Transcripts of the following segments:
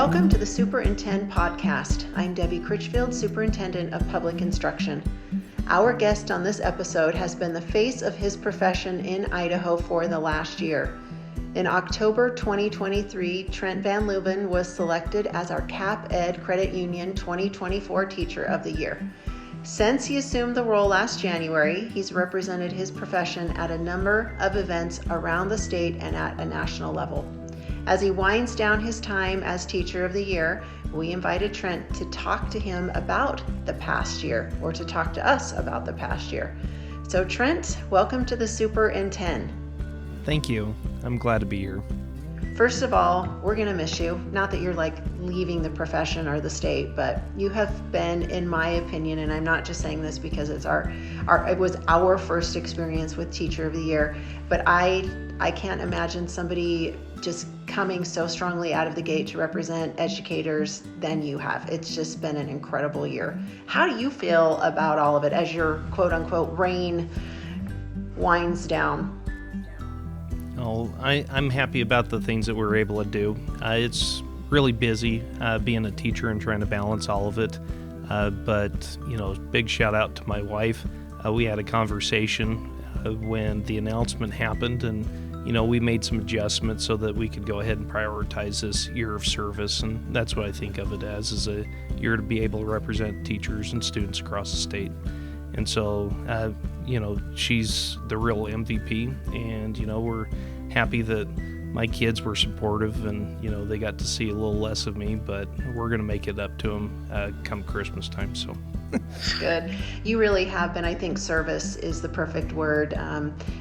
Welcome to the Superintend Podcast. I'm Debbie Critchfield, Superintendent of Public Instruction. Our guest on this episode has been the face of his profession in Idaho for the last year. In October 2023, Trent Van Leuven was selected as our Cap Ed Credit Union 2024 Teacher of the Year. Since he assumed the role last January, he's represented his profession at a number of events around the state and at a national level. As he winds down his time as Teacher of the Year, we invited Trent to talk to him about the past year, or to talk to us about the past year. So Trent, welcome to the Superintend. Thank you. I'm glad to be here. First of all, we're going to miss you. Not that you're like leaving the profession or the state, but you have been, in my opinion, and I'm not just saying this because it's it was our first experience with Teacher of the Year, but I can't imagine somebody just coming so strongly out of the gate to represent educators than you have. It's just been an incredible year. How do you feel about all of it as your quote unquote reign winds down? Oh, I'm happy about the things that we're able to do. It's really busy being a teacher and trying to balance all of it. But, big shout out to my wife. We had a conversation when the announcement happened, and we made some adjustments so that we could go ahead and prioritize this year of service, and that's what I think of it as, is a year to be able to represent teachers and students across the state. And so, she's the real MVP, and, we're happy that my kids were supportive and, they got to see a little less of me, but we're going to make it up to them come Christmas time, so. Good. You really have been. I think service is the perfect word.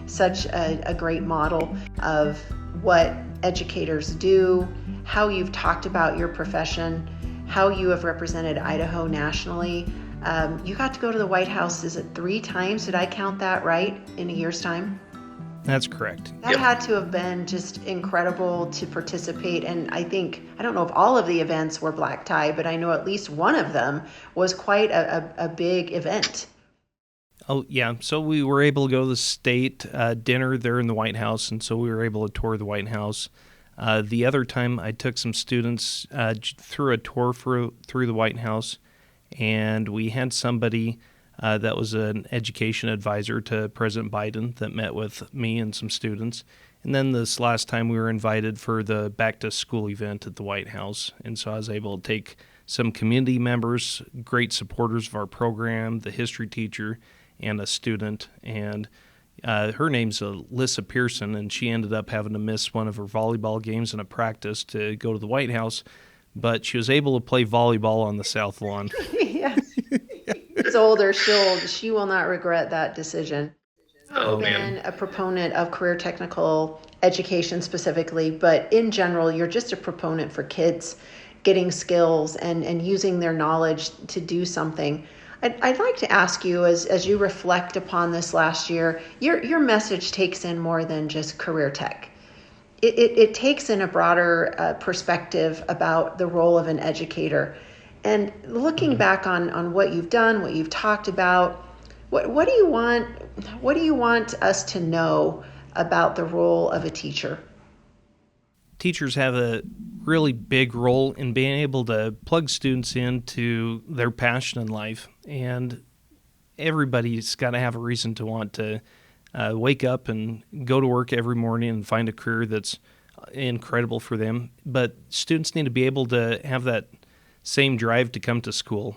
Such a great model of what educators do, how you've talked about your profession, how you have represented Idaho nationally. You got to go to the White House, is it 3 times? Did I count that right in a year's time? That's correct. That had to have been just incredible to participate. And I don't know if all of the events were black tie, but I know at least one of them was quite a big event. Oh, yeah. So we were able to go to the state dinner there in the White House, and so we were able to tour the White House. The other time I took some students through a tour through the White House, and we had somebody that was an education advisor to President Biden that met with me and some students. And then this last time we were invited for the back to school event at the White House. And so I was able to take some community members, great supporters of our program, the history teacher, and a student. And her name's Alyssa Pearson, and she ended up having to miss one of her volleyball games in a practice to go to the White House. But she was able to play volleyball on the South Lawn. Yeah. It's older, she will not regret that decision. Oh, I've man. been a proponent of career technical education specifically, but in general, you're just a proponent for kids getting skills and using their knowledge to do something. I'd like to ask you, as you reflect upon this last year, your message takes in more than just career tech. It takes in a broader perspective about the role of an educator. And looking back on what you've done, what you've talked about, what do you want us to know about the role of a teacher? Teachers have a really big role in being able to plug students into their passion in life. And everybody's got to have a reason to want to wake up and go to work every morning and find a career that's incredible for them. But students need to be able to have that same drive to come to school.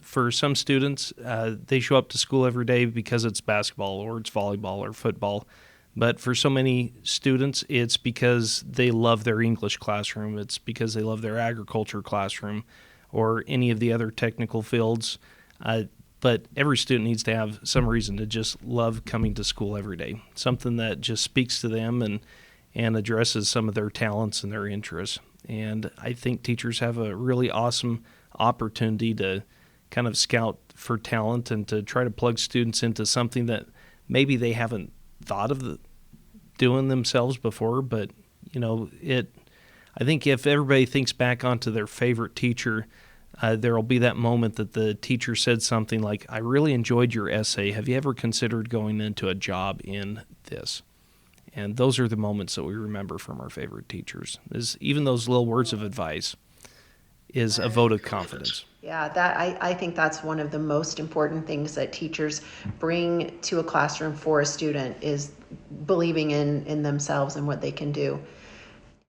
For some students, they show up to school every day because it's basketball or it's volleyball or football. But for so many students, it's because they love their English classroom. It's because they love their agriculture classroom or any of the other technical fields. But every student needs to have some reason to just love coming to school every day, something that just speaks to them and addresses some of their talents and their interests. And I think teachers have a really awesome opportunity to kind of scout for talent and to try to plug students into something that maybe they haven't thought of doing themselves before. But, I think if everybody thinks back onto their favorite teacher, there'll be that moment that the teacher said something like, "I really enjoyed your essay. Have you ever considered going into a job in this?" And those are the moments that we remember from our favorite teachers, is even those little words of advice. is a vote of confidence. Yeah, I think that's one of the most important things that teachers bring to a classroom for a student is believing in themselves and what they can do.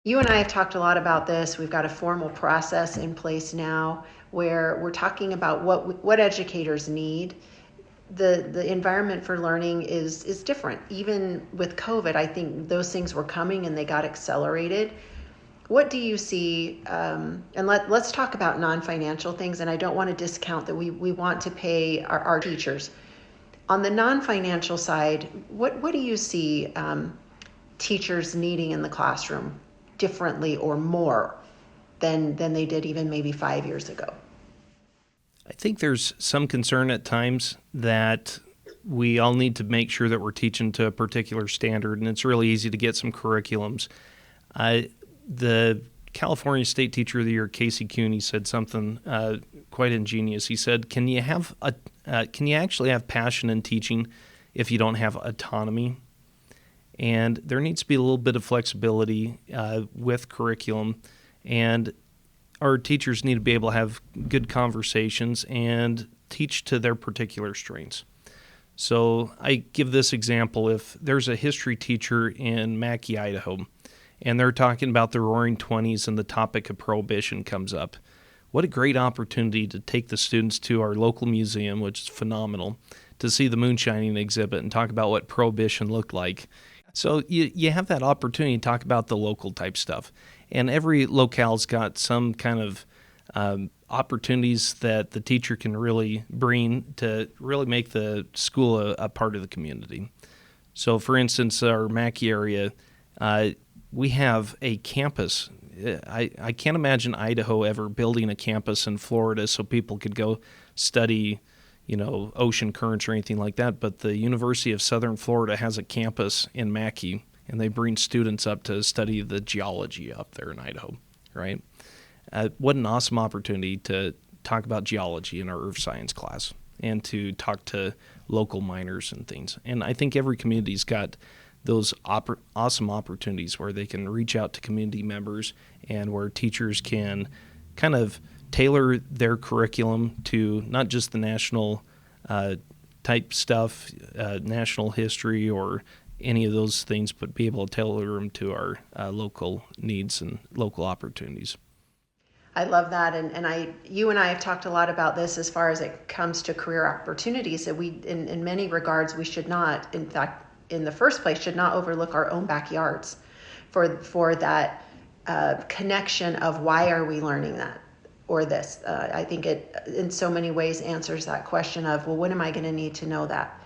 You and I have talked a lot about this. We've got a formal process in place now where we're talking about what educators need. The environment for learning is different. Even with COVID, I think those things were coming and they got accelerated. What do you see, and let's talk about non-financial things, and I don't want to discount that we want to pay our teachers. On the non-financial side, what do you see teachers needing in the classroom differently or more than they did even maybe 5 years ago? I think there's some concern at times that we all need to make sure that we're teaching to a particular standard, and it's really easy to get some curriculums. The California State Teacher of the Year, Casey Cooney, said something quite ingenious. He said, "Can you actually have passion in teaching if you don't have autonomy?" And there needs to be a little bit of flexibility with curriculum, and our teachers need to be able to have good conversations and teach to their particular strengths. So I give this example. If there's a history teacher in Mackay, Idaho, and they're talking about the Roaring Twenties and the topic of Prohibition comes up, what a great opportunity to take the students to our local museum, which is phenomenal, to see the moonshining exhibit and talk about what Prohibition looked like. So you have that opportunity to talk about the local type stuff. And every locale's got some kind of opportunities that the teacher can really bring to really make the school a part of the community. So for instance, our Mackay area, we have a campus. I can't imagine Idaho ever building a campus in Florida so people could go study, ocean currents or anything like that. But the University of Southern Florida has a campus in Mackay, and they bring students up to study the geology up there in Idaho, right? What an awesome opportunity to talk about geology in our earth science class and to talk to local miners and things. And I think every community's got those awesome opportunities where they can reach out to community members and where teachers can kind of tailor their curriculum to not just the national type stuff, national history or any of those things, but be able to tailor them to our local needs and local opportunities. I love that, and you and I have talked a lot about this as far as it comes to career opportunities. That we, in many regards, we should not, in fact, in the first place, should not overlook our own backyards for that connection of why are we learning that or this. I think it, in so many ways, answers that question of, well, when am I going to need to know that?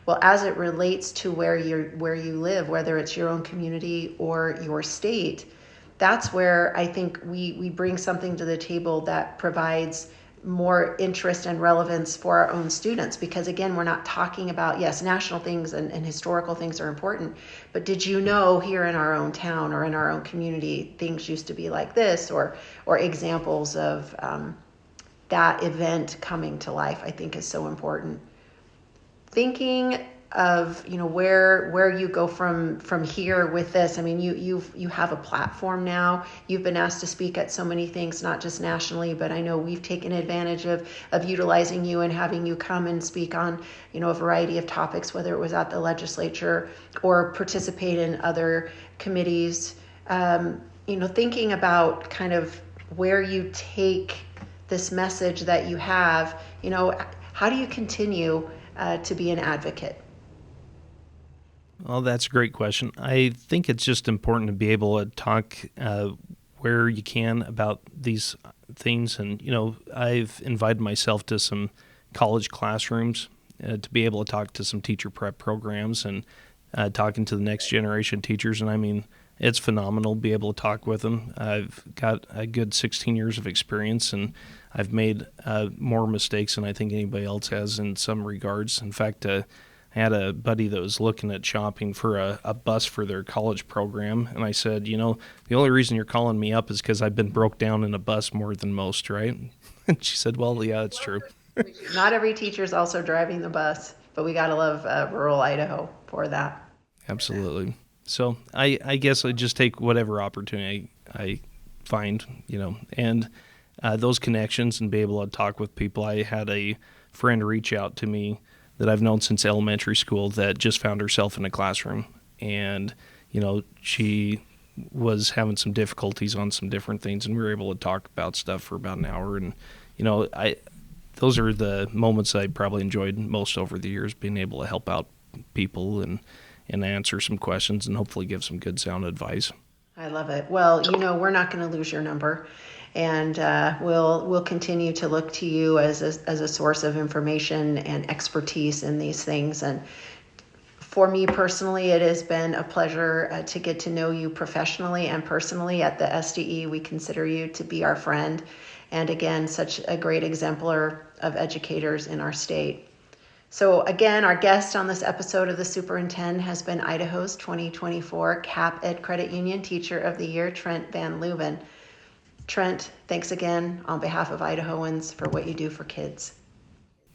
Well, as it relates to where you live, whether it's your own community or your state, that's where I think we bring something to the table that provides more interest and relevance for our own students. Because again, we're not talking about, yes, national things and historical things are important, but did you know here in our own town or in our own community, things used to be like this, or examples of that event coming to life, I think is so important. Thinking of where you go from here with this. I mean, you have a platform now. You've been asked to speak at so many things, not just nationally, but I know we've taken advantage of utilizing you and having you come and speak on a variety of topics, whether it was at the legislature or participate in other committees. Thinking about kind of where you take this message that you have, how do you continue to be an advocate? Well, that's a great question. I think it's just important to be able to talk where you can about these things. And, I've invited myself to some college classrooms to be able to talk to some teacher prep programs and talking to the next generation teachers. And I mean, it's phenomenal to be able to talk with them. I've got a good 16 years of experience, and I've made more mistakes than I think anybody else has in some regards. In fact, I had a buddy that was looking at shopping for a bus for their college program, and I said, the only reason you're calling me up is because I've been broke down in a bus more than most, right? And she said, well, yeah, it's true. Not every teacher is also driving the bus, but we got to love rural Idaho for that. Absolutely. So I guess I just take whatever opportunity I find, and those connections and be able to talk with people. I had a friend reach out to me that I've known since elementary school that just found herself in a classroom, and she was having some difficulties on some different things, and we were able to talk about stuff for about an hour. And those are the moments I probably enjoyed most over the years, being able to help out people and answer some questions and hopefully give some good sound advice. I love it. Well, we're not going to lose your number, and we'll continue to look to you as a source of information and expertise in these things. And for me personally, it has been a pleasure to get to know you professionally and personally at the SDE. We consider you to be our friend, and again, such a great exemplar of educators in our state. So again, our guest on this episode of The Superintendent has been Idaho's 2024 CAP Ed Credit Union Teacher of the Year, Trent Van Leuven. Trent, thanks again on behalf of Idahoans for what you do for kids.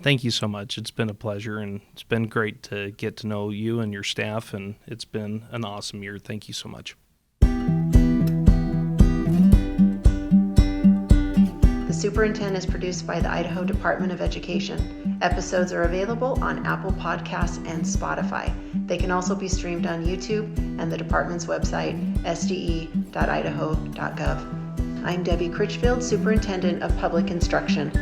Thank you so much. It's been a pleasure, and it's been great to get to know you and your staff, and it's been an awesome year. Thank you so much. The Superintendent is produced by the Idaho Department of Education. Episodes are available on Apple Podcasts and Spotify. They can also be streamed on YouTube and the department's website, sde.idaho.gov. I'm Debbie Critchfield, Superintendent of Public Instruction.